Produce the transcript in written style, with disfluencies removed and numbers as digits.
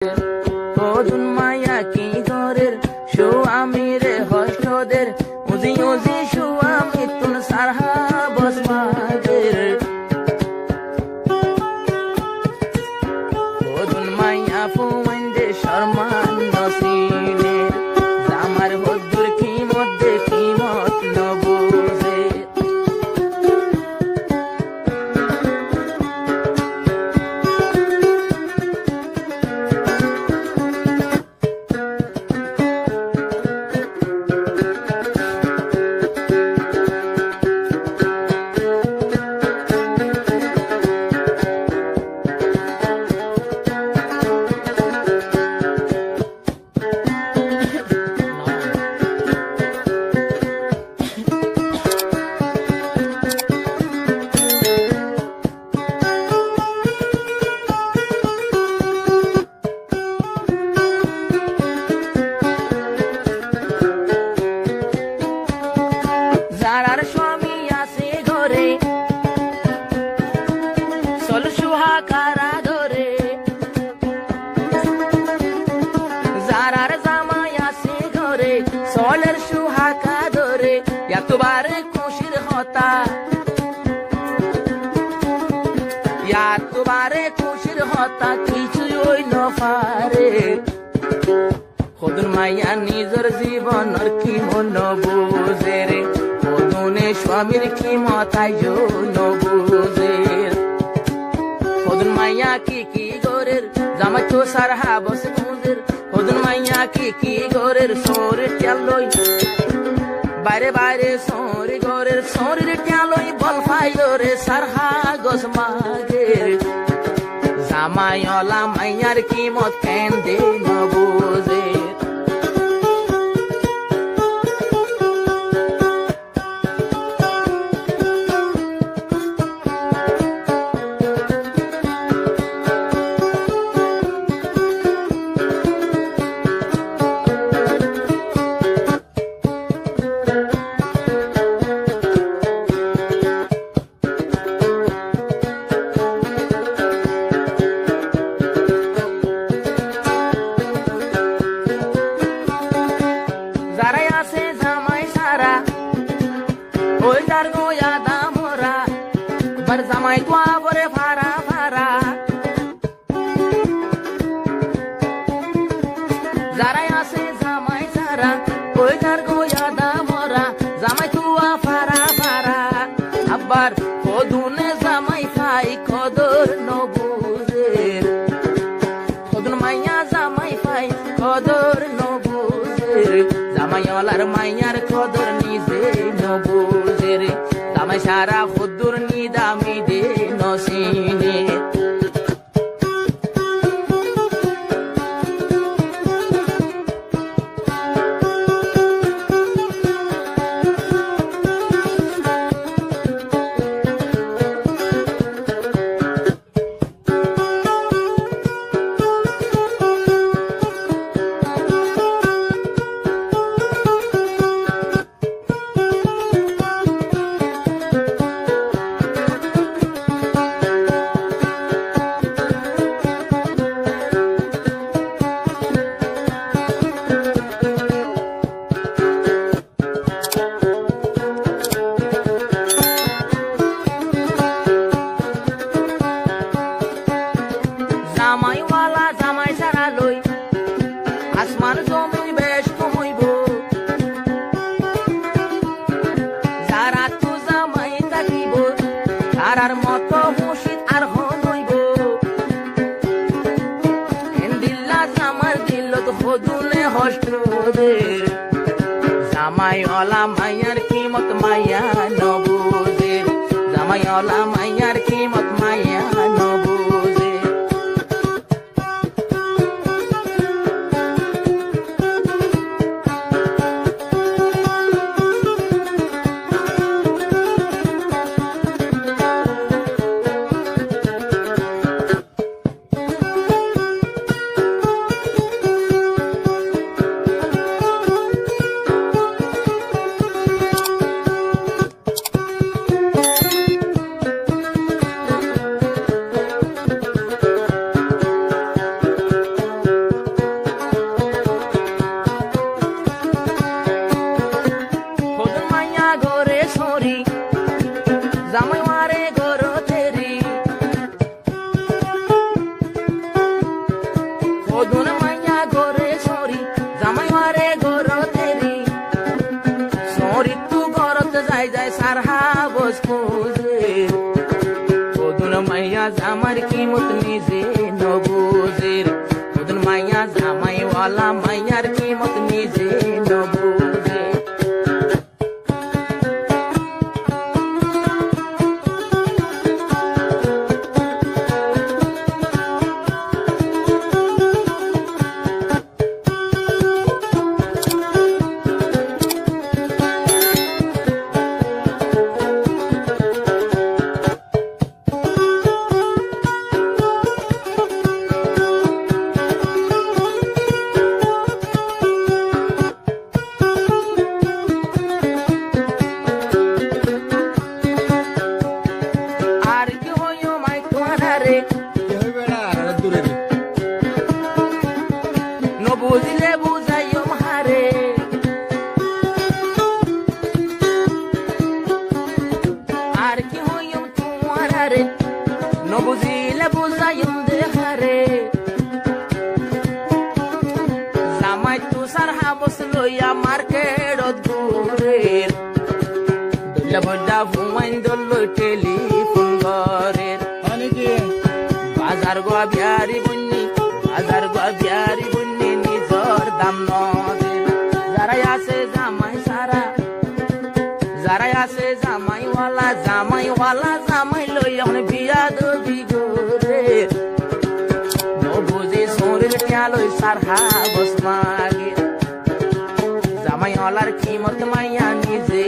কদুন মায়া কি গরের স্বামীরে হস্তদের উজি উজি স্বামী তুন সারহা বসমাদের কদুন মায়া ফুমন্দে শর্মান নসিনে জামার হদ্দুর কিমত দে কিমত নবুজে যারার স্বামী আছে ঘরে চল সুহাকারা ধরে যারার জামাই আছে ঘরে চলের সুহাকা ধরে এতবারে খুশির হতা এতবারে খুশির হতা কিছুই ওই নফারে কদুন মাইয়া নিজের জীবনের কি মন বুঝে রে কদুনে স্বামীর কি মতাই নবুঝে কদুন মাইয়া কি গরের জামাই তো সারহা বসে মুদের কদুন মাইয়া কি গরের শরীর টেলই বাইরে বাইরে সরি গরের শরীর টেলই বল ফাইলো রে সারহা গস মাগের জামাই ওলা মাইয়ার কি মত কেন দে নবুঝে যারাই আছে জামাই সারা ওই যার গোয়া দামরা বার জামাই তো আবরে ভাড়া ভাড়া যারাই আছে জামাই সারা ওই যার গোয়া দামরা জামাই তো ভাড়া ভাড়া আবার কদুনে জামাই খাই কদর নবুঝে কদুন মাইয়া জামাই পাই কদর নবুঝে জামাইওয়ালার মাইয়ার কদর নিজে নবুঝে রে জামাই সারা হুদ্দুর নিদামি দে নসিনে জামাইওয়ালা জামাই সারা লই আসমান জমিন বেশ কমইব যারা তো জামাই থাকিব তারার মতো মুশিদ আর হইব দিল্লা জামার দিল তো হদুনে হস্টদের জামাইওয়ালা মাইয়ার কিমত মাইয়া নবুঝে জামাইওয়ালা মাইয়ার কিমত মাইয়া নবুঝে খোদুন মাইয়া ঘরে সরি জামাই মারে ঘর তেরি সরি তু ঘরত যাই যাই সারহা বস খুঁজে খোদুন মাইয়া জামার কিমত নিজে নবুঝে খোদুন মাইয়া জামাই ওয়ালা মাইয়ার কিমত নিজে নবুঝে বুঝলে বুঝাইও মারে আর কি হইম তোমার রে ন বুঝিলে বুঝাইম দেহারে জামাই তু সারহা বস লইয়া মার্কেটত ঘুরে দল্লা বল্লা ঘুমাইন দল টেলিফোন করে বাজার গোয়া বিহারি বুন্নি বাজার গোয়া বিহারি বুন্নি দাম নদে যারাই আছে জামাই সারা যারাই আছে জামাই ওয়ালা জামাই লই অনে বিয়া দবি গোরে নবুঝে শরীর টিয়ালই সারহা বস মাগে জামাই ওয়ালার কিমত মাইয়া নিজে